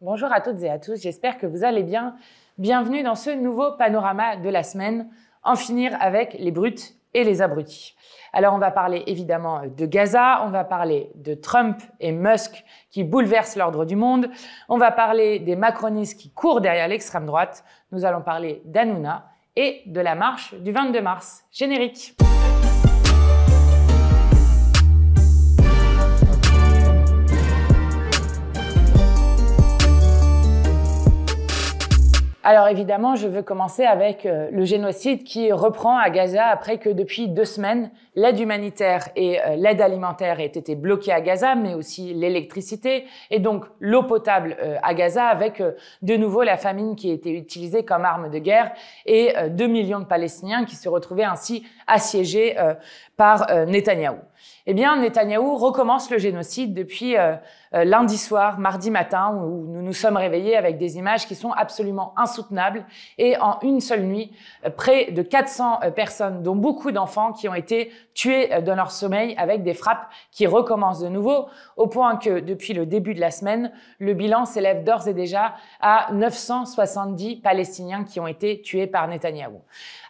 Bonjour à toutes et à tous, j'espère que vous allez bien. Bienvenue dans ce nouveau panorama de la semaine, en finir avec les brutes et les abrutis. Alors on va parler évidemment de Gaza, on va parler de Trump et Musk qui bouleversent l'ordre du monde, on va parler des macronistes qui courent derrière l'extrême droite, nous allons parler d'Hanouna et de la marche du 22 mars. Générique. Alors évidemment, je veux commencer avec le génocide qui reprend à Gaza après que depuis 2 semaines, l'aide humanitaire et l'aide alimentaire aient été bloquées à Gaza, mais aussi l'électricité et donc l'eau potable à Gaza avec de nouveau la famine qui a été utilisée comme arme de guerre et 2 millions de Palestiniens qui se retrouvaient ainsi assiégés par Netanyahou. Eh bien, Netanyahou recommence le génocide depuis lundi soir, mardi matin, où nous nous sommes réveillés avec des images qui sont absolument insoutenables. Et en une seule nuit, près de 400 personnes, dont beaucoup d'enfants, qui ont été tués dans leur sommeil avec des frappes qui recommencent de nouveau, au point que depuis le début de la semaine, le bilan s'élève d'ores et déjà à 970 Palestiniens qui ont été tués par Netanyahou.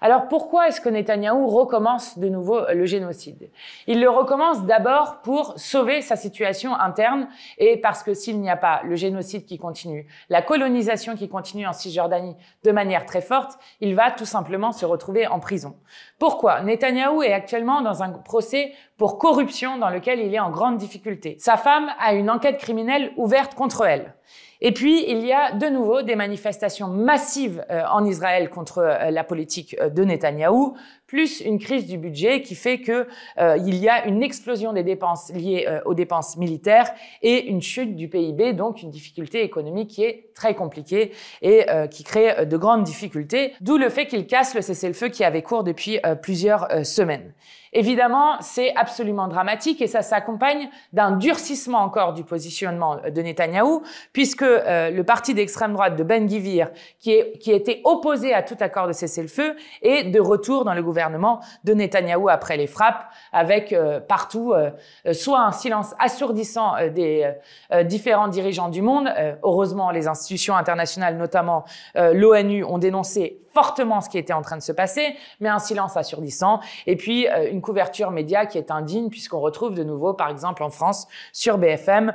Alors pourquoi est-ce que Netanyahou recommence de nouveau le génocide? Il le recommence d'abord pour sauver sa situation interne et parce que s'il n'y a pas le génocide qui continue, la colonisation qui continue en Cisjordanie de manière très forte, il va tout simplement se retrouver en prison. Pourquoi? Netanyahou est actuellement dans un procès pour corruption dans lequel il est en grande difficulté. Sa femme a une enquête criminelle ouverte contre elle. Et puis, il y a de nouveau des manifestations massives en Israël contre la politique de Netanyahou, plus une crise du budget qui fait que il y a une explosion des dépenses liées aux dépenses militaires et une chute du PIB, donc une difficulté économique qui est très compliquée et qui crée de grandes difficultés, d'où le fait qu'il casse le cessez-le-feu qui avait cours depuis plusieurs semaines. Évidemment, c'est absolument dramatique et ça s'accompagne d'un durcissement encore du positionnement de Netanyahou, puisque le parti d'extrême droite de Ben Gvir, qui était opposé à tout accord de cessez-le-feu, est de retour dans le gouvernement de Netanyahou après les frappes, avec partout soit un silence assourdissant des différents dirigeants du monde. Heureusement, les institutions internationales, notamment l'ONU, ont dénoncé fortement ce qui était en train de se passer, mais un silence assourdissant. Et puis, une couverture média qui est indigne, puisqu'on retrouve de nouveau, par exemple en France, sur BFM,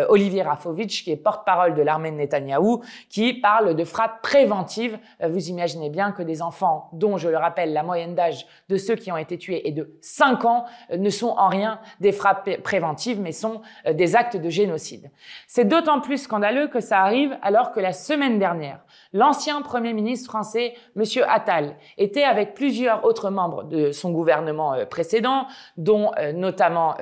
Olivier Rafovitch, qui est porte-parole de l'armée de Netanyahou, qui parle de frappes préventives. Vous imaginez bien que des enfants, dont, je le rappelle, la moyenne d'âge de ceux qui ont été tués est de 5 ans, ne sont en rien des frappes préventives, mais sont des actes de génocide. C'est d'autant plus scandaleux que ça arrive alors que la semaine dernière, l'ancien Premier ministre français, Monsieur Attal, était avec plusieurs autres membres de son gouvernement précédent, dont notamment,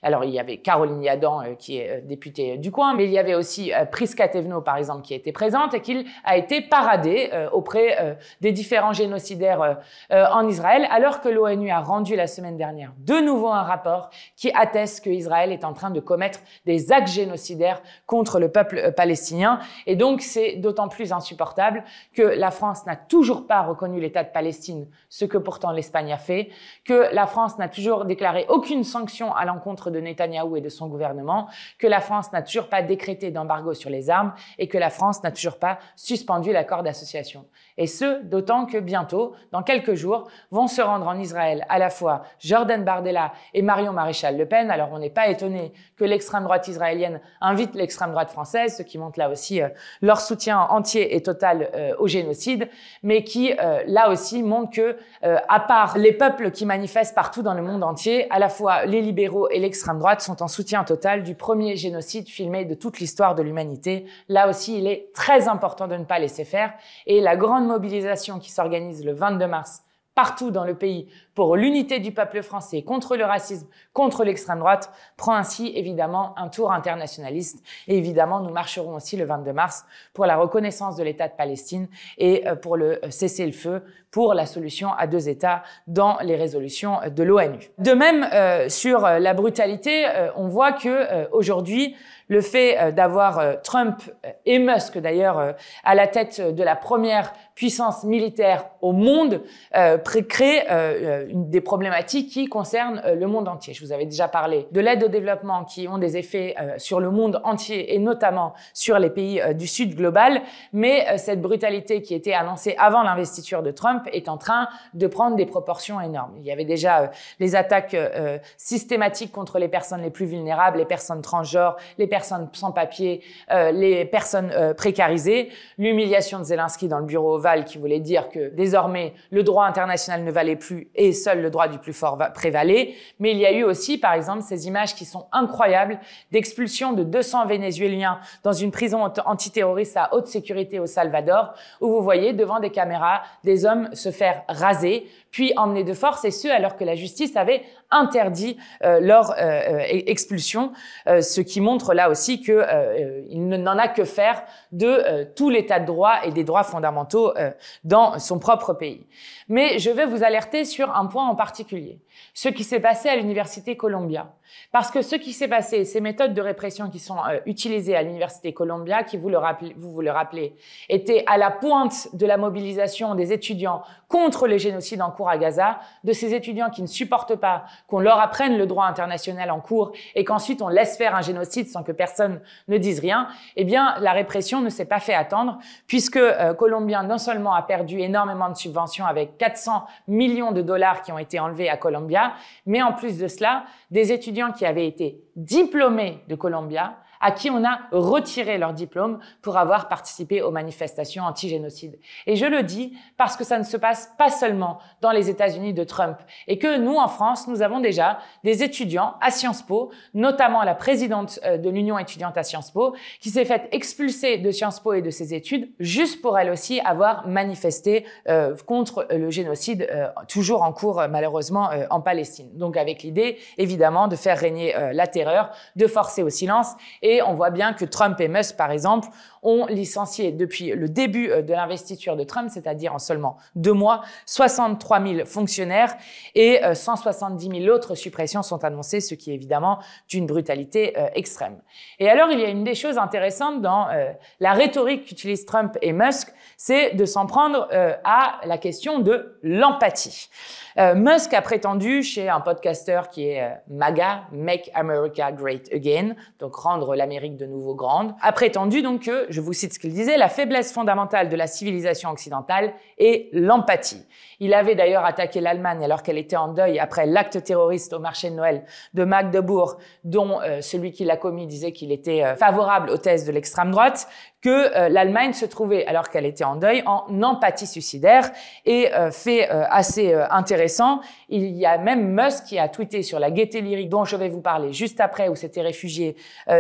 alors il y avait Caroline Yadan qui est députée du coin, mais il y avait aussi Prisca Thévenot par exemple qui était présente et qu'il a été paradé auprès des différents génocidaires en Israël, alors que l'ONU a rendu la semaine dernière de nouveau un rapport qui atteste qu'Israël est en train de commettre des actes génocidaires contre le peuple palestinien. Et donc c'est d'autant plus insupportable que la France n'a toujours pas reconnu l'État de Palestine, ce que pourtant l'Espagne a fait, que la France n'a toujours déclaré aucune sanction à l'encontre de Netanyahou et de son gouvernement, que la France n'a toujours pas décrété d'embargo sur les armes et que la France n'a toujours pas suspendu l'accord d'association. Et ce, d'autant que bientôt, dans quelques jours, vont se rendre en Israël à la fois Jordan Bardella et Marion Maréchal Le Pen. Alors on n'est pas étonné que l'extrême droite israélienne invite l'extrême droite française, ce qui montre là aussi leur soutien entier et total au génocide, mais qui, là aussi, montre que, à part les peuples qui manifestent partout dans le monde entier, à la fois les libéraux et l'extrême droite sont en soutien total du premier génocide filmé de toute l'histoire de l'humanité. Là aussi, il est très important de ne pas laisser faire. Et la grande mobilisation qui s'organise le 22 mars partout dans le pays pour l'unité du peuple français contre le racisme, contre l'extrême droite, prend ainsi évidemment un tour internationaliste. Et évidemment, nous marcherons aussi le 22 mars pour la reconnaissance de l'État de Palestine et pour le cessez-le-feu, pour la solution à 2 États dans les résolutions de l'ONU. De même, sur la brutalité, on voit que aujourd'hui, le fait d'avoir Trump et Musk d'ailleurs à la tête de la première puissance militaire au monde crée des problématiques qui concernent le monde entier. Je vous avais déjà parlé de l'aide au développement qui ont des effets sur le monde entier et notamment sur les pays du Sud global, mais cette brutalité qui était annoncée avant l'investiture de Trump est en train de prendre des proportions énormes. Il y avait déjà les attaques systématiques contre les personnes les plus vulnérables, les personnes transgenres, les personnes sans papier, les personnes précarisées, l'humiliation de Zelensky dans le bureau ovale qui voulait dire que désormais le droit international ne valait plus et seul le droit du plus fort prévalait. Mais il y a eu aussi, par exemple, ces images qui sont incroyables d'expulsion de 200 Vénézuéliens dans une prison antiterroriste à haute sécurité au Salvador, où vous voyez devant des caméras des hommes se faire raser, puis emmenés de force, et ce alors que la justice avait interdit leur expulsion, ce qui montre là aussi qu'il n'en a que faire de tout l'état de droit et des droits fondamentaux dans son propre pays. Mais je vais vous alerter sur un point en particulier, ce qui s'est passé à l'université Columbia. Parce que ce qui s'est passé, ces méthodes de répression qui sont utilisées à l'université Columbia, qui vous le rappelez, étaient à la pointe de la mobilisation des étudiants contre le génocide en cours à Gaza, de ces étudiants qui ne supportent pas qu'on leur apprenne le droit international en cours et qu'ensuite on laisse faire un génocide sans que personne ne dise rien. Eh bien, la répression ne s'est pas fait attendre, puisque Columbia non seulement a perdu énormément de subventions avec 400 millions de dollars qui ont été enlevés à Columbia, mais en plus de cela, des étudiants qui avaient été diplômés de Columbia, à qui on a retiré leur diplôme pour avoir participé aux manifestations anti-génocide. Et je le dis parce que ça ne se passe pas seulement dans les États-Unis de Trump et que nous, en France, nous avons déjà des étudiants à Sciences Po, notamment la présidente de l'Union étudiante à Sciences Po, qui s'est faite expulser de Sciences Po et de ses études juste pour elle aussi avoir manifesté contre le génocide toujours en cours malheureusement en Palestine. Donc avec l'idée évidemment de faire régner la terreur, de forcer au silence. Et on voit bien que Trump et Musk, par exemple, ont licencié depuis le début de l'investiture de Trump, c'est-à-dire en seulement 2 mois, 63 000 fonctionnaires et 170 000 autres suppressions sont annoncées, ce qui est évidemment d'une brutalité extrême. Et alors, il y a une des choses intéressantes dans la rhétorique qu'utilisent Trump et Musk, c'est de s'en prendre à la question de l'empathie. Musk a prétendu chez un podcasteur qui est MAGA, Make America Great Again, donc rendre l'Amérique de nouveau grande, a prétendu donc que, je vous cite ce qu'il disait, la faiblesse fondamentale de la civilisation occidentale est l'empathie. Il avait d'ailleurs attaqué l'Allemagne alors qu'elle était en deuil après l'acte terroriste au marché de Noël de Magdebourg, dont celui qui l'a commis disait qu'il était favorable aux thèses de l'extrême droite, que l'Allemagne se trouvait, alors qu'elle était en deuil, en empathie suicidaire. Et fait assez intéressant, il y a même Musk qui a tweeté sur la gaieté lyrique dont je vais vous parler juste après, où s'étaient réfugiés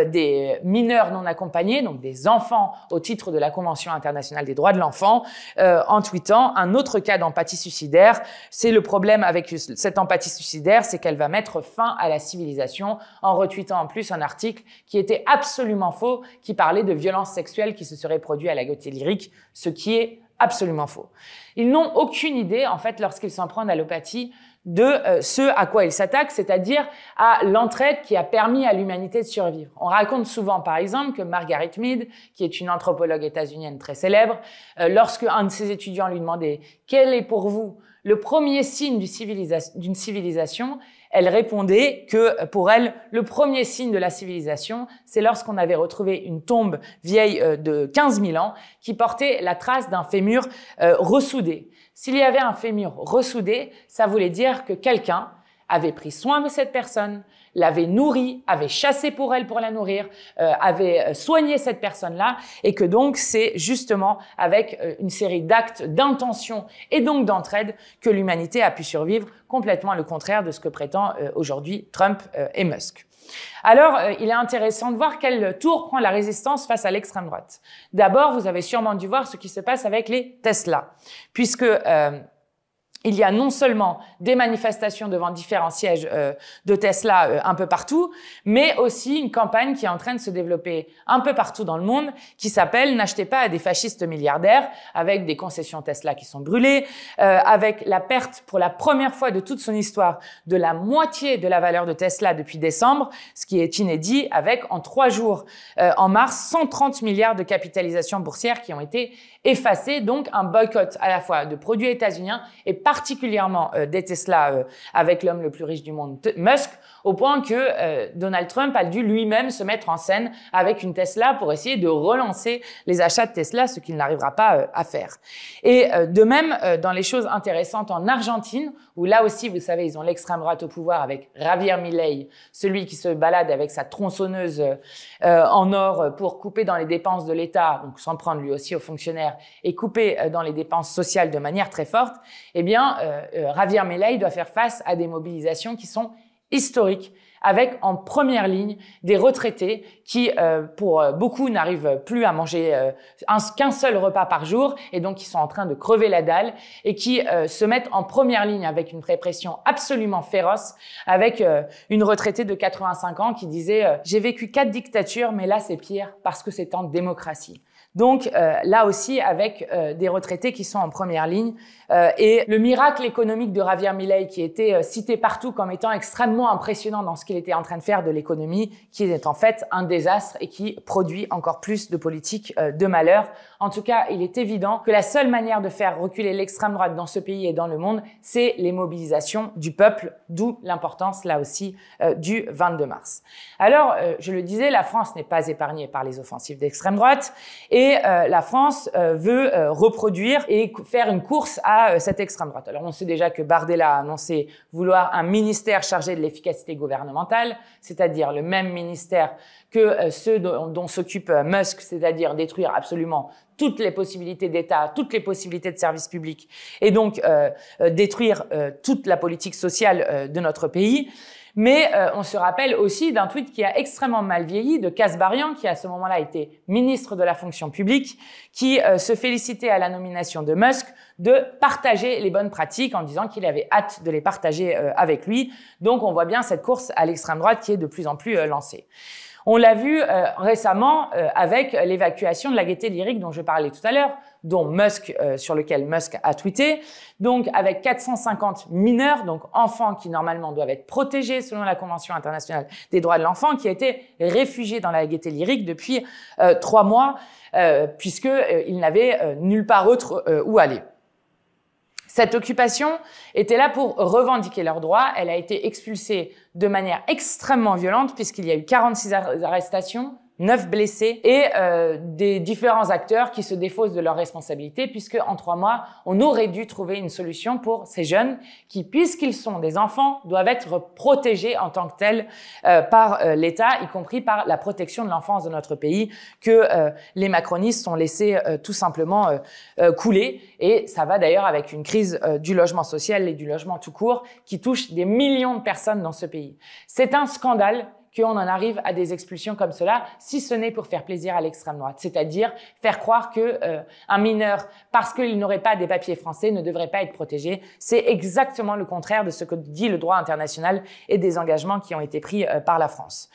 des mineurs non accompagnés, donc des enfants au titre de la Convention internationale des droits de l'enfant, en tweetant un autre cas d'empathie suicidaire. C'est le problème avec cette empathie suicidaire, c'est qu'elle va mettre fin à la civilisation, en retweetant en plus un article qui était absolument faux, qui parlait de violences sexuelles qui se seraient produites à la gaieté lyrique, ce qui est absolument faux. Ils n'ont aucune idée, en fait, lorsqu'ils s'en prennent à l'empathie, de ce à quoi ils s'attaquent, c'est-à-dire à l'entraide qui a permis à l'humanité de survivre. On raconte souvent, par exemple, que Margaret Mead, qui est une anthropologue états-unienne très célèbre, lorsque un de ses étudiants lui demandait « Quel est pour vous le premier signe d'une civilisation ?» Elle répondait que pour elle, le premier signe de la civilisation, c'est lorsqu'on avait retrouvé une tombe vieille de 15 000 ans qui portait la trace d'un fémur ressoudé. S'il y avait un fémur ressoudé, ça voulait dire que quelqu'un avait pris soin de cette personne, l'avait nourrie, avait chassé pour elle pour la nourrir, avait soigné cette personne-là, et que donc c'est justement avec une série d'actes d'intention et donc d'entraide que l'humanité a pu survivre, complètement le contraire de ce que prétend aujourd'hui Trump et Musk. Alors, il est intéressant de voir quel tour prend la résistance face à l'extrême droite. D'abord, vous avez sûrement dû voir ce qui se passe avec les Tesla, puisque il y a non seulement des manifestations devant différents sièges de Tesla un peu partout, mais aussi une campagne qui est en train de se développer un peu partout dans le monde, qui s'appelle « N'achetez pas à des fascistes milliardaires », avec des concessions Tesla qui sont brûlées, avec la perte pour la première fois de toute son histoire de la moitié de la valeur de Tesla depuis décembre, ce qui est inédit, avec en 3 jours en mars 130 milliards de capitalisation boursière qui ont été effacés, donc un boycott à la fois de produits états-uniens et particulièrement des Tesla avec l'homme le plus riche du monde, Musk, au point que Donald Trump a dû lui-même se mettre en scène avec une Tesla pour essayer de relancer les achats de Tesla, ce qu'il n'arrivera pas à faire. Et de même, dans les choses intéressantes en Argentine, où là aussi, vous savez, ils ont l'extrême droite au pouvoir avec Javier Milei, celui qui se balade avec sa tronçonneuse en or pour couper dans les dépenses de l'État, donc s'en prendre lui aussi aux fonctionnaires, et couper dans les dépenses sociales de manière très forte, eh bien, Javier Milei doit faire face à des mobilisations qui sont historiques, avec en première ligne des retraités qui, pour beaucoup, n'arrivent plus à manger qu'un seul repas par jour et donc qui sont en train de crever la dalle et qui se mettent en première ligne avec une répression absolument féroce, avec une retraitée de 85 ans qui disait « J'ai vécu 4 dictatures, mais là c'est pire parce que c'est en démocratie ». Donc là aussi avec des retraités qui sont en première ligne et le miracle économique de Javier Milei qui était cité partout comme étant extrêmement impressionnant dans ce qu'il était en train de faire de l'économie, qui est en fait un désastre et qui produit encore plus de politiques de malheur. En tout cas, il est évident que la seule manière de faire reculer l'extrême droite dans ce pays et dans le monde, c'est les mobilisations du peuple, d'où l'importance là aussi du 22 mars. Alors, je le disais, la France n'est pas épargnée par les offensives d'extrême droite et la France veut reproduire et faire une course à cette extrême droite. Alors on sait déjà que Bardella a annoncé vouloir un ministère chargé de l'efficacité gouvernementale, c'est-à-dire le même ministère que ceux dont s'occupe Musk, c'est-à-dire détruire absolument toutes les possibilités d'État, toutes les possibilités de services publics et donc détruire toute la politique sociale de notre pays. Mais on se rappelle aussi d'un tweet qui a extrêmement mal vieilli de Kasbarian, qui à ce moment-là était ministre de la fonction publique, qui se félicitait à la nomination de Musk de partager les bonnes pratiques en disant qu'il avait hâte de les partager avec lui. Donc on voit bien cette course à l'extrême droite qui est de plus en plus lancée. On l'a vu récemment avec l'évacuation de la Gaîté Lyrique dont je parlais tout à l'heure, dont Musk, sur lequel Musk a tweeté. Donc avec 450 mineurs, donc enfants qui normalement doivent être protégés selon la Convention internationale des droits de l'enfant, qui a été réfugiés dans la Gaîté Lyrique depuis 3 mois, puisqu'ils n'avaient nulle part autre où aller. Cette occupation était là pour revendiquer leurs droits. Elle a été expulsée de manière extrêmement violente puisqu'il y a eu 46 arrestations, 9 blessés et des différents acteurs qui se défaussent de leurs responsabilités puisque en 3 mois, on aurait dû trouver une solution pour ces jeunes qui, puisqu'ils sont des enfants, doivent être protégés en tant que tels par l'État, y compris par la protection de l'enfance de notre pays que les macronistes ont laissé tout simplement couler. Et ça va d'ailleurs avec une crise du logement social et du logement tout court qui touche des millions de personnes dans ce pays. C'est un scandale qu'on en arrive à des expulsions comme cela, si ce n'est pour faire plaisir à l'extrême droite, c'est-à-dire faire croire que un mineur, parce qu'il n'aurait pas des papiers français, ne devrait pas être protégé. C'est exactement le contraire de ce que dit le droit international et des engagements qui ont été pris par la France.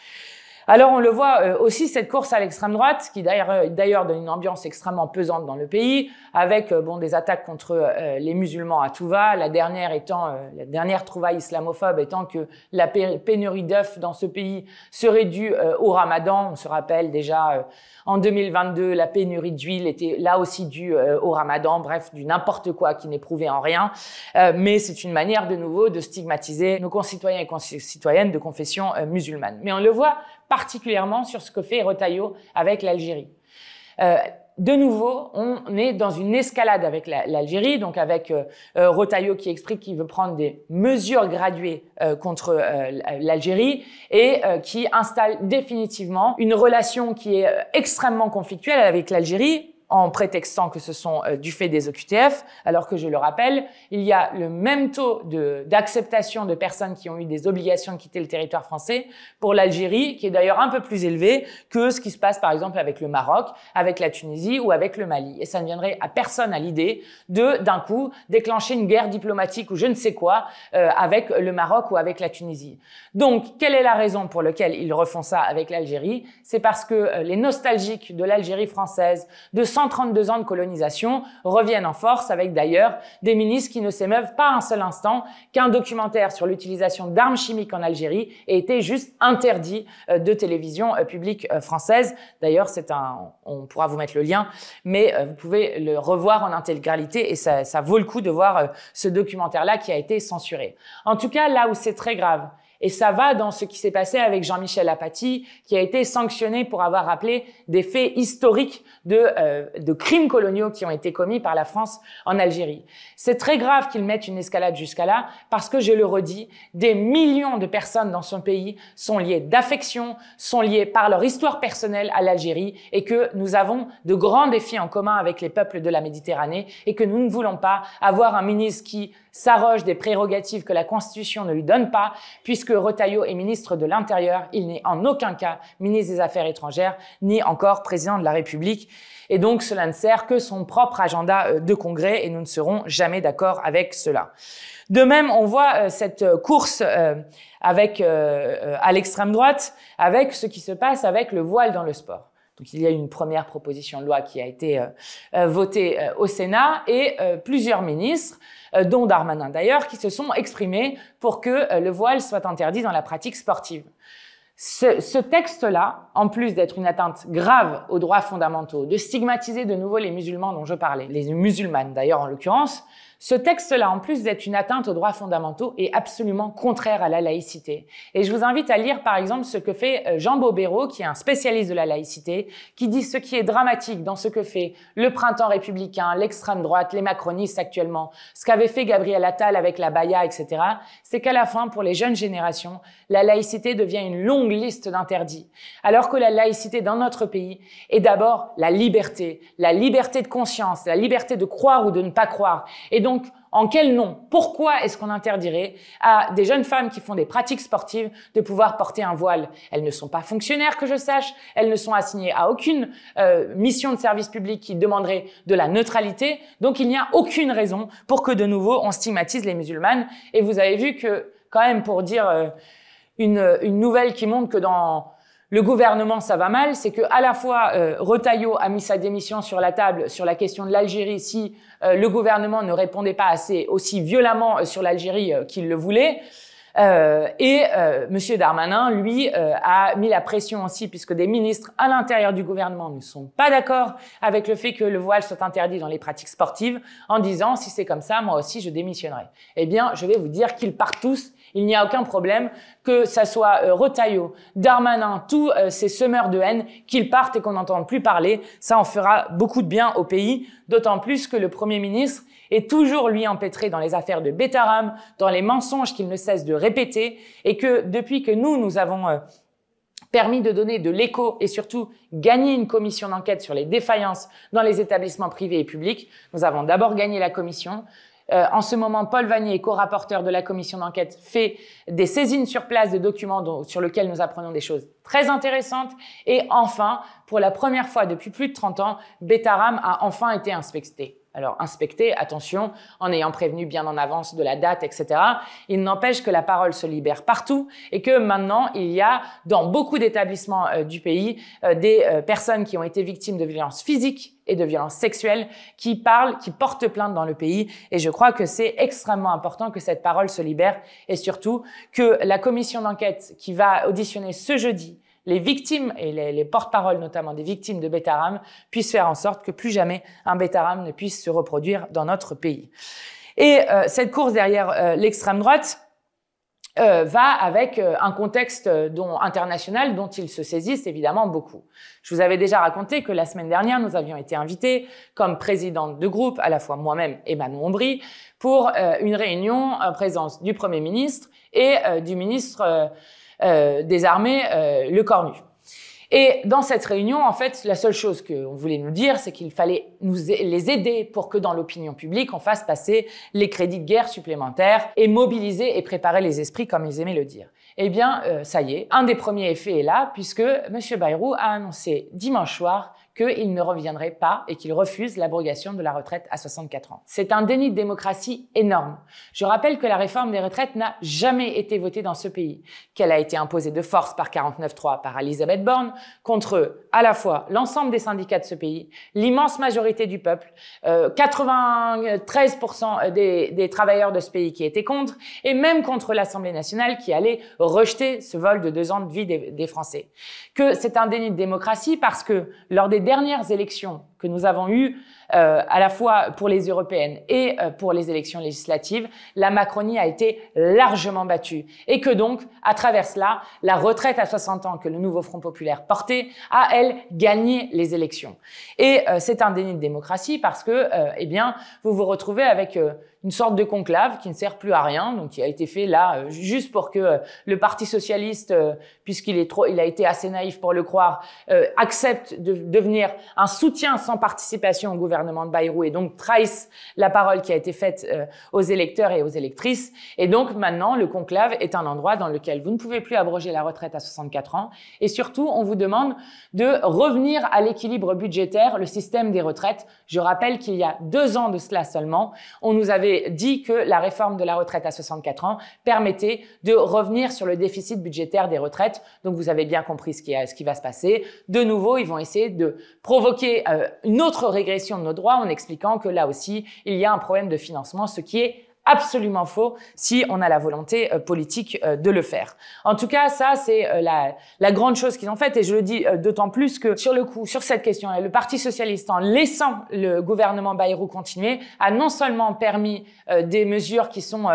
Alors on le voit aussi cette course à l'extrême droite qui d'ailleurs donne une ambiance extrêmement pesante dans le pays avec des attaques contre les musulmans à tout va, la dernière trouvaille islamophobe étant que la pénurie d'œufs dans ce pays serait due au Ramadan. On se rappelle déjà en 2022 la pénurie d'huile était là aussi due au Ramadan, bref du n'importe quoi qui n'est prouvé en rien, mais c'est une manière de nouveau de stigmatiser nos concitoyens et concitoyennes de confession musulmane. Mais on le voit particulièrement sur ce que fait Retailleau avec l'Algérie. De nouveau, on est dans une escalade avec l'Algérie, donc avec Retailleau qui explique qu'il veut prendre des mesures graduées contre l'Algérie et qui installe définitivement une relation qui est extrêmement conflictuelle avec l'Algérie. en prétextant que ce sont du fait des OQTF, alors que je le rappelle, il y a le même taux d'acceptation de personnes qui ont eu des obligations de quitter le territoire français pour l'Algérie, qui est d'ailleurs un peu plus élevé que ce qui se passe par exemple avec le Maroc, avec la Tunisie ou avec le Mali. Et ça ne viendrait à personne à l'idée d'un coup, déclencher une guerre diplomatique ou je ne sais quoi avec le Maroc ou avec la Tunisie. Donc, quelle est la raison pour laquelle ils refont ça avec l'Algérie? C'est parce que les nostalgiques de l'Algérie française, de 132 ans de colonisation, reviennent en force avec d'ailleurs des ministres qui ne s'émeuvent pas un seul instant qu'un documentaire sur l'utilisation d'armes chimiques en Algérie ait été juste interdit de télévision publique française. D'ailleurs, on pourra vous mettre le lien, mais vous pouvez le revoir en intégralité et ça vaut le coup de voir ce documentaire-là qui a été censuré. En tout cas, là où c'est très grave, et ça va dans ce qui s'est passé avec Jean-Michel Apathy, qui a été sanctionné pour avoir rappelé des faits historiques de crimes coloniaux qui ont été commis par la France en Algérie. C'est très grave qu'ils mettent une escalade jusqu'à là, parce que, je le redis, des millions de personnes dans son pays sont liées d'affection, sont liées par leur histoire personnelle à l'Algérie, et que nous avons de grands défis en commun avec les peuples de la Méditerranée, et que nous ne voulons pas avoir un ministre qui s'arroge des prérogatives que la Constitution ne lui donne pas, puisque Retailleau est ministre de l'Intérieur, il n'est en aucun cas ministre des Affaires étrangères, ni encore président de la République. Et donc, cela ne sert que son propre agenda de congrès et nous ne serons jamais d'accord avec cela. De même, on voit cette course à l'extrême droite avec ce qui se passe avec le voile dans le sport. Donc, il y a eu une première proposition de loi qui a été votée au Sénat et plusieurs ministres, dont Darmanin d'ailleurs, qui se sont exprimés pour que le voile soit interdit dans la pratique sportive. Ce texte-là, en plus d'être une atteinte grave aux droits fondamentaux, de stigmatiser de nouveau les musulmans dont je parlais, les musulmanes d'ailleurs en l'occurrence, ce texte-là, en plus d'être une atteinte aux droits fondamentaux, est absolument contraire à la laïcité. Et je vous invite à lire, par exemple, ce que fait Jean Bobéro, qui est un spécialiste de la laïcité, qui dit ce qui est dramatique dans ce que fait le printemps républicain, l'extrême droite, les macronistes actuellement, ce qu'avait fait Gabriel Attal avec la baya, etc., c'est qu'à la fin, pour les jeunes générations, la laïcité devient une longue liste d'interdits. Alors que la laïcité dans notre pays est d'abord la liberté de conscience, la liberté de croire ou de ne pas croire. Et donc, en quel nom? Pourquoi est-ce qu'on interdirait à des jeunes femmes qui font des pratiques sportives de pouvoir porter un voile? Elles ne sont pas fonctionnaires, que je sache. Elles ne sont assignées à aucune mission de service public qui demanderait de la neutralité. Donc, il n'y a aucune raison pour que, de nouveau, on stigmatise les musulmanes. Et vous avez vu que, quand même, pour dire une nouvelle qui montre que dans le gouvernement, ça va mal, c'est que à la fois Retailleau a mis sa démission sur la table sur la question de l'Algérie si le gouvernement ne répondait pas aussi violemment sur l'Algérie qu'il le voulait. Monsieur Darmanin, lui, a mis la pression aussi, puisque des ministres à l'intérieur du gouvernement ne sont pas d'accord avec le fait que le voile soit interdit dans les pratiques sportives, en disant, si c'est comme ça, moi aussi, je démissionnerai. Eh bien, je vais vous dire qu'ils partent tous. Il n'y a aucun problème que ça soit Retailleau, Darmanin, tous ces semeurs de haine, qu'ils partent et qu'on n'entende plus parler. Ça en fera beaucoup de bien au pays, d'autant plus que le Premier ministre est toujours, lui, empêtré dans les affaires de Betaram, dans les mensonges qu'il ne cesse de répéter, et que depuis que nous avons permis de donner de l'écho et surtout gagner une commission d'enquête sur les défaillances dans les établissements privés et publics, nous avons d'abord gagné la commission. En ce moment, Paul Vannier, co-rapporteur de la commission d'enquête, fait des saisines sur place de documents sur lesquels nous apprenons des choses très intéressantes. Et enfin, pour la première fois depuis plus de 30 ans, Betaram a enfin été inspecté. Alors, inspecté, attention, en ayant prévenu bien en avance de la date, etc. Il n'empêche que la parole se libère partout et que maintenant, il y a dans beaucoup d'établissements du pays des personnes qui ont été victimes de violences physiques et de violences sexuelles qui parlent, qui portent plainte dans le pays. Et je crois que c'est extrêmement important que cette parole se libère et surtout que la commission d'enquête qui va auditionner ce jeudi les victimes et les porte-paroles notamment des victimes de Betaram puissent faire en sorte que plus jamais un Betaram ne puisse se reproduire dans notre pays. Et cette course derrière l'extrême droite va avec un contexte international dont ils se saisissent évidemment beaucoup. Je vous avais déjà raconté que la semaine dernière, nous avions été invités comme présidente de groupe, à la fois moi-même et Manon Ombry, pour une réunion en présence du Premier ministre et du ministre des Armées, Le Cornu. Et dans cette réunion, en fait, la seule chose qu'on voulait nous dire, c'est qu'il fallait les aider pour que dans l'opinion publique, on fasse passer les crédits de guerre supplémentaires et mobiliser et préparer les esprits, comme ils aimaient le dire. Eh bien, ça y est, un des premiers effets est là, puisque M. Bayrou a annoncé dimanche soir qu'il ne reviendrait pas et qu'il refuse l'abrogation de la retraite à 64 ans. C'est un déni de démocratie énorme. Je rappelle que la réforme des retraites n'a jamais été votée dans ce pays, qu'elle a été imposée de force par 49.3 par Elisabeth Borne contre à la fois l'ensemble des syndicats de ce pays, l'immense majorité du peuple, 93% des travailleurs de ce pays qui étaient contre, et même contre l'Assemblée nationale qui allait rejeter ce vol de 2 ans de vie des Français. Que c'est un déni de démocratie parce que lors des dernières élections que nous avons eues, à la fois pour les européennes et pour les élections législatives, la Macronie a été largement battue. Et que donc, à travers cela, la retraite à 60 ans que le nouveau Front populaire portait a, elle, gagné les élections. Et c'est un déni de démocratie parce que, eh bien, vous vous retrouvez avec une sorte de conclave qui ne sert plus à rien, donc qui a été fait là juste pour que le Parti socialiste, puisqu'il a été assez naïf pour le croire, accepte de devenir un soutien sans participation au gouvernement de Bayrou et donc trahisse la parole qui a été faite aux électeurs et aux électrices. Et donc maintenant, le conclave est un endroit dans lequel vous ne pouvez plus abroger la retraite à 64 ans et surtout, on vous demande de revenir à l'équilibre budgétaire, le système des retraites. Je rappelle qu'il y a 2 ans de cela seulement, on nous avait dit que la réforme de la retraite à 64 ans permettait de revenir sur le déficit budgétaire des retraites. Donc vous avez bien compris ce qui va se passer. De nouveau, ils vont essayer de provoquer une autre régression de nos droits en expliquant que là aussi, il y a un problème de financement, ce qui est absolument faux si on a la volonté politique de le faire. En tout cas, ça, c'est la grande chose qu'ils ont faite et je le dis d'autant plus que sur le coup, sur cette question-là, le Parti socialiste, en laissant le gouvernement Bayrou continuer, a non seulement permis des mesures qui sont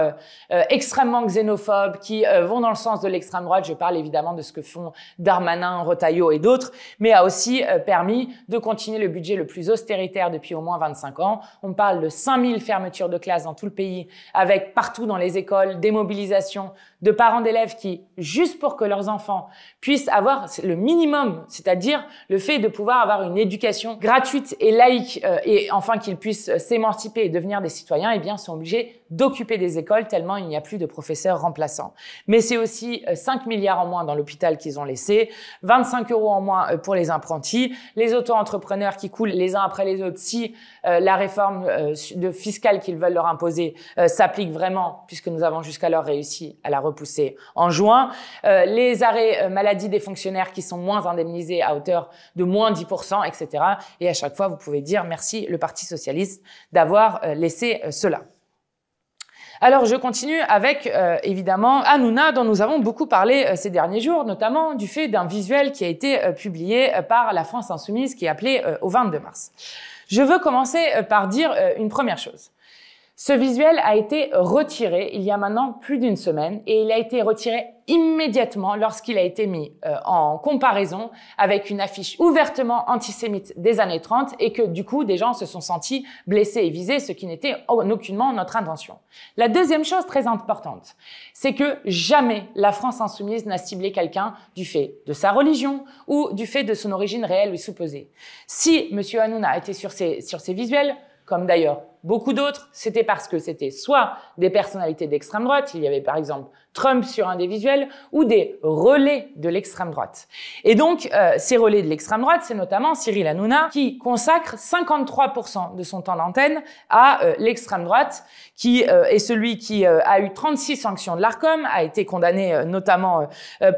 extrêmement xénophobes, qui vont dans le sens de l'extrême droite, je parle évidemment de ce que font Darmanin, Retailleau et d'autres, mais a aussi permis de continuer le budget le plus austéritaire depuis au moins 25 ans. On parle de 5000 fermetures de classes dans tout le pays, avec partout dans les écoles des mobilisations de parents d'élèves qui, juste pour que leurs enfants puissent avoir le minimum, c'est-à-dire le fait de pouvoir avoir une éducation gratuite et laïque et enfin qu'ils puissent s'émanciper et devenir des citoyens, eh bien sont obligés d'occuper des écoles tellement il n'y a plus de professeurs remplaçants. Mais c'est aussi 5 milliards en moins dans l'hôpital qu'ils ont laissé, 25 € en moins pour les apprentis, les auto-entrepreneurs qui coulent les uns après les autres si la réforme fiscale qu'ils veulent leur imposer s'applique vraiment, puisque nous avons jusqu'alors réussi à la repousser en juin. Les arrêts maladie des fonctionnaires qui sont moins indemnisés à hauteur de moins 10%, etc. Et à chaque fois, vous pouvez dire merci le Parti socialiste d'avoir laissé cela. Alors, je continue avec, évidemment, Hanouna, dont nous avons beaucoup parlé ces derniers jours, notamment du fait d'un visuel qui a été publié par la France Insoumise qui est appelé au 22 mars. Je veux commencer par dire une première chose. Ce visuel a été retiré il y a maintenant plus d'une semaine et il a été retiré immédiatement lorsqu'il a été mis en comparaison avec une affiche ouvertement antisémite des années 30 et que du coup des gens se sont sentis blessés et visés, ce qui n'était aucunement notre intention. La deuxième chose très importante, c'est que jamais la France Insoumise n'a ciblé quelqu'un du fait de sa religion ou du fait de son origine réelle ou supposée. Si M. Hanouna était sur ces visuels, comme d'ailleurs beaucoup d'autres, c'était parce que c'était soit des personnalités d'extrême droite, il y avait par exemple Trump sur un des visuels, ou des relais de l'extrême droite. Et donc, ces relais de l'extrême droite, c'est notamment Cyril Hanouna qui consacre 53% de son temps d'antenne à l'extrême droite, qui est celui qui a eu 36 sanctions de l'Arcom, a été condamné notamment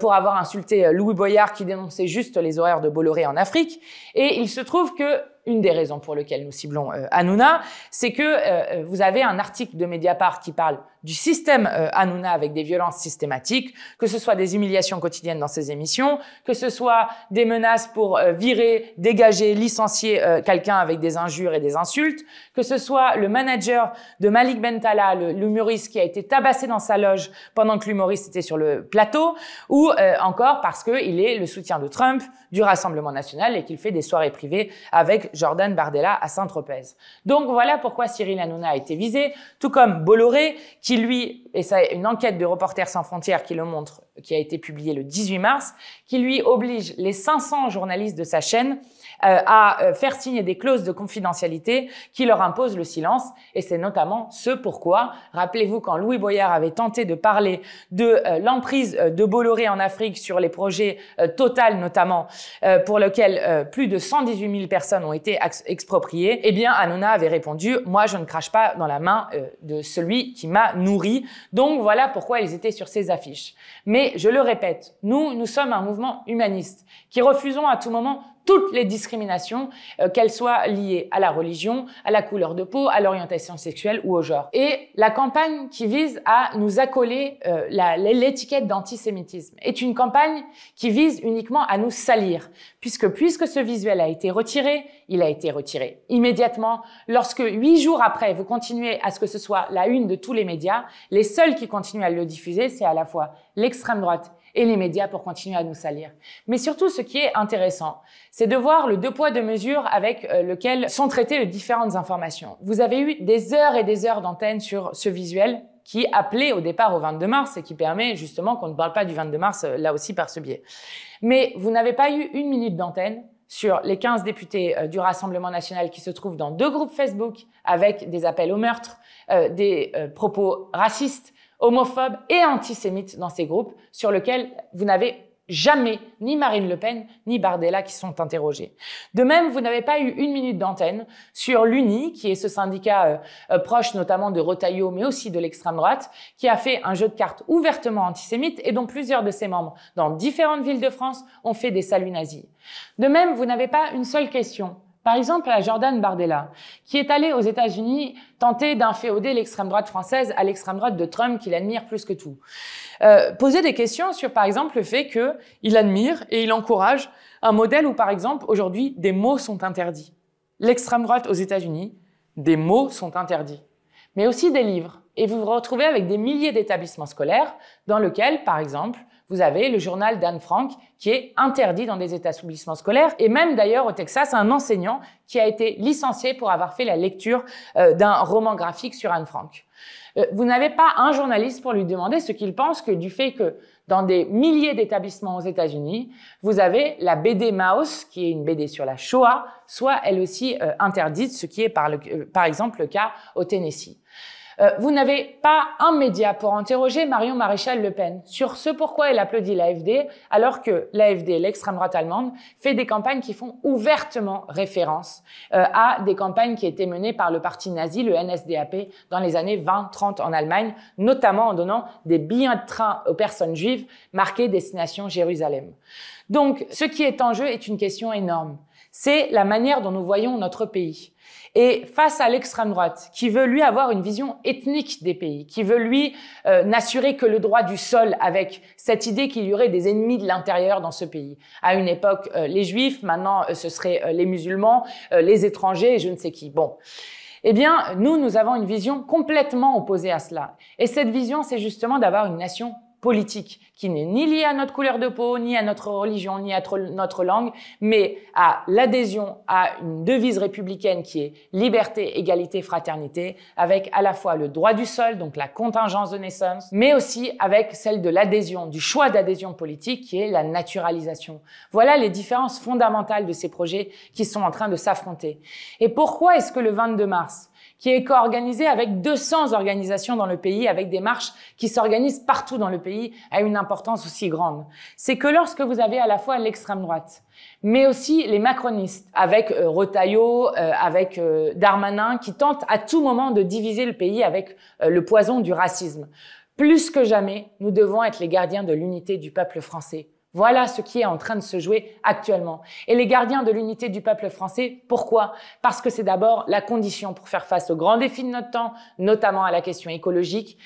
pour avoir insulté Louis Boyard qui dénonçait juste les horaires de Bolloré en Afrique. Et il se trouve que une des raisons pour lesquelles nous ciblons Hanouna, c'est que vous avez un article de Mediapart qui parle du système Hanouna avec des violences systématiques, que ce soit des humiliations quotidiennes dans ses émissions, que ce soit des menaces pour virer, dégager, licencier quelqu'un avec des injures et des insultes, que ce soit le manager de Malik Bentala, l'humoriste qui a été tabassé dans sa loge pendant que l'humoriste était sur le plateau, ou encore parce qu'il est le soutien de Trump, du Rassemblement national et qu'il fait des soirées privées avec Jordan Bardella à Saint-Tropez. Donc voilà pourquoi Cyril Hanouna a été visé, tout comme Bolloré, qui lui, et c'est une enquête de Reporters sans frontières qui le montre, qui a été publiée le 18 mars, qui lui oblige les 500 journalistes de sa chaîne à faire signer des clauses de confidentialité qui leur imposent le silence. Et c'est notamment ce pourquoi, rappelez-vous, quand Louis Boyard avait tenté de parler de l'emprise de Bolloré en Afrique sur les projets Total notamment, pour lesquels plus de 118 000 personnes ont été expropriées, eh bien Hanouna avait répondu « Moi, je ne crache pas dans la main de celui qui m'a nourri ». Donc voilà pourquoi ils étaient sur ces affiches. Mais je le répète, nous sommes un mouvement humaniste qui refusons à tout moment toutes les discriminations, qu'elles soient liées à la religion, à la couleur de peau, à l'orientation sexuelle ou au genre. Et la campagne qui vise à nous accoler l'étiquette d'antisémitisme est une campagne qui vise uniquement à nous salir, puisque ce visuel a été retiré, il a été retiré immédiatement. Lorsque 8 jours après, vous continuez à ce que ce soit la une de tous les médias, les seuls qui continuent à le diffuser, c'est à la fois l'extrême droite et les médias pour continuer à nous salir. Mais surtout, ce qui est intéressant, c'est de voir le deux poids, deux mesures avec lequel sont traitées les différentes informations. Vous avez eu des heures et des heures d'antenne sur ce visuel qui appelait au départ au 22 mars et qui permet justement qu'on ne parle pas du 22 mars là aussi par ce biais. Mais vous n'avez pas eu une minute d'antenne sur les 15 députés du Rassemblement national qui se trouvent dans 2 groupes Facebook avec des appels au meurtre, des propos racistes, homophobes et antisémites dans ces groupes sur lesquels vous n'avez jamais ni Marine Le Pen ni Bardella qui sont interrogés. De même, vous n'avez pas eu une minute d'antenne sur l'UNI, qui est ce syndicat proche notamment de Retailleau, mais aussi de l'extrême droite, qui a fait un jeu de cartes ouvertement antisémite et dont plusieurs de ses membres, dans différentes villes de France, ont fait des saluts nazis. De même, vous n'avez pas une seule question. Par exemple, à Jordan Bardella, qui est allé aux États-Unis tenter d'inféoder l'extrême droite française à l'extrême droite de Trump, qu'il admire plus que tout. Poser des questions sur, par exemple, le fait qu'il admire et il encourage un modèle où, par exemple, aujourd'hui, des mots sont interdits. L'extrême droite aux États-Unis, des mots sont interdits. Mais aussi des livres. Et vous vous retrouvez avec des milliers d'établissements scolaires dans lesquels, par exemple, vous avez le journal d'Anne Frank qui est interdit dans des établissements scolaires et même d'ailleurs au Texas, un enseignant qui a été licencié pour avoir fait la lecture d'un roman graphique sur Anne Frank. Vous n'avez pas un journaliste pour lui demander ce qu'il pense que du fait que dans des milliers d'établissements aux États-Unis, vous avez la BD Maus, qui est une BD sur la Shoah, soit elle aussi interdite, ce qui est par exemple le cas au Tennessee. Vous n'avez pas un média pour interroger Marion Maréchal Le Pen sur ce pourquoi elle applaudit l'AfD, alors que l'AfD, l'extrême droite allemande, fait des campagnes qui font ouvertement référence à des campagnes qui étaient menées par le parti nazi, le NSDAP, dans les années 20-30 en Allemagne, notamment en donnant des billets de train aux personnes juives marqués destination Jérusalem. Donc, ce qui est en jeu est une question énorme. C'est la manière dont nous voyons notre pays. Et face à l'extrême droite, qui veut lui avoir une vision ethnique des pays, qui veut lui n'assurer que le droit du sol avec cette idée qu'il y aurait des ennemis de l'intérieur dans ce pays. À une époque, les juifs, maintenant ce seraient les musulmans, les étrangers et je ne sais qui. Bon. Eh bien, nous avons une vision complètement opposée à cela. Et cette vision, c'est justement d'avoir une nation politique qui n'est ni liée à notre couleur de peau, ni à notre religion, ni à notre langue, mais à l'adhésion à une devise républicaine qui est liberté, égalité, fraternité, avec à la fois le droit du sol, donc la contingence de naissance, mais aussi avec celle de l'adhésion, du choix d'adhésion politique qui est la naturalisation. Voilà les différences fondamentales de ces projets qui sont en train de s'affronter. Et pourquoi est-ce que le 22 mars, qui est co-organisé avec 200 organisations dans le pays, avec des marches qui s'organisent partout dans le pays, a une importance aussi grande. C'est que lorsque vous avez à la fois l'extrême droite, mais aussi les macronistes, avec Retailleau, avec Darmanin, qui tentent à tout moment de diviser le pays avec le poison du racisme. Plus que jamais, nous devons être les gardiens de l'unité du peuple français. Voilà ce qui est en train de se jouer actuellement. Et les gardiens de l'unité du peuple français, pourquoi? Parce que c'est d'abord la condition pour faire face aux grands défis de notre temps, notamment à la question écologique,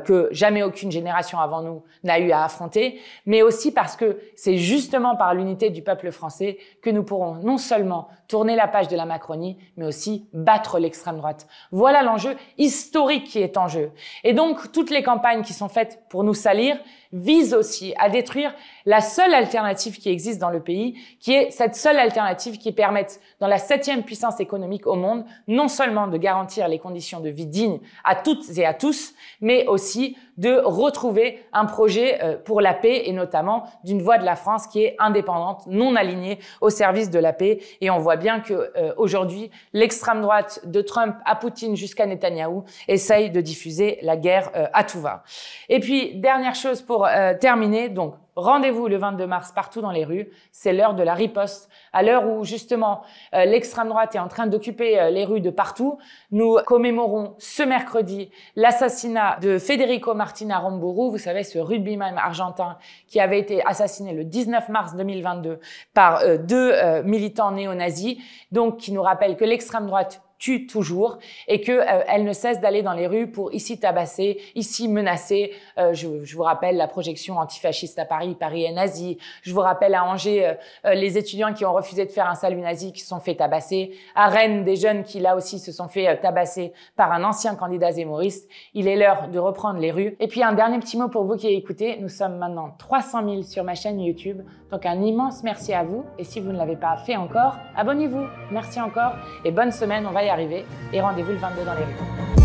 que jamais aucune génération avant nous n'a eu à affronter, mais aussi parce que c'est justement par l'unité du peuple français que nous pourrons non seulement tourner la page de la Macronie, mais aussi battre l'extrême droite. Voilà l'enjeu historique qui est en jeu. Et donc, toutes les campagnes qui sont faites pour nous salir visent aussi à détruire la seule seule alternative qui existe dans le pays, qui est cette seule alternative qui permette, dans la 7e puissance économique au monde, non seulement de garantir les conditions de vie dignes à toutes et à tous, mais aussi de retrouver un projet pour la paix et notamment d'une voix de la France qui est indépendante, non alignée au service de la paix. Et on voit bien que aujourd'hui, l'extrême droite de Trump à Poutine jusqu'à Netanyahou essaye de diffuser la guerre à tout va. Et puis, dernière chose pour terminer, donc rendez-vous le 22 mars partout dans les rues, c'est l'heure de la riposte. À l'heure où justement l'extrême droite est en train d'occuper les rues de partout, nous commémorons ce mercredi l'assassinat de Federico Martin Aramburu, vous savez, ce rugbyman argentin qui avait été assassiné le 19 mars 2022 par deux militants néo-nazis, donc qui nous rappellent que l'extrême droite tue toujours et que elle ne cesse d'aller dans les rues pour ici tabasser, ici menacer. Je vous rappelle la projection antifasciste à Paris, Paris est nazi. Je vous rappelle à Angers les étudiants qui ont refusé de faire un salut nazi qui se sont fait tabasser. À Rennes, des jeunes qui là aussi se sont fait tabasser par un ancien candidat zémoriste. Il est l'heure de reprendre les rues. Et puis un dernier petit mot pour vous qui écoutez. Nous sommes maintenant 300 000 sur ma chaîne YouTube. Donc un immense merci à vous. Et si vous ne l'avez pas fait encore, abonnez-vous. Merci encore et bonne semaine. On va y arriver et rendez-vous le 22 dans les rues.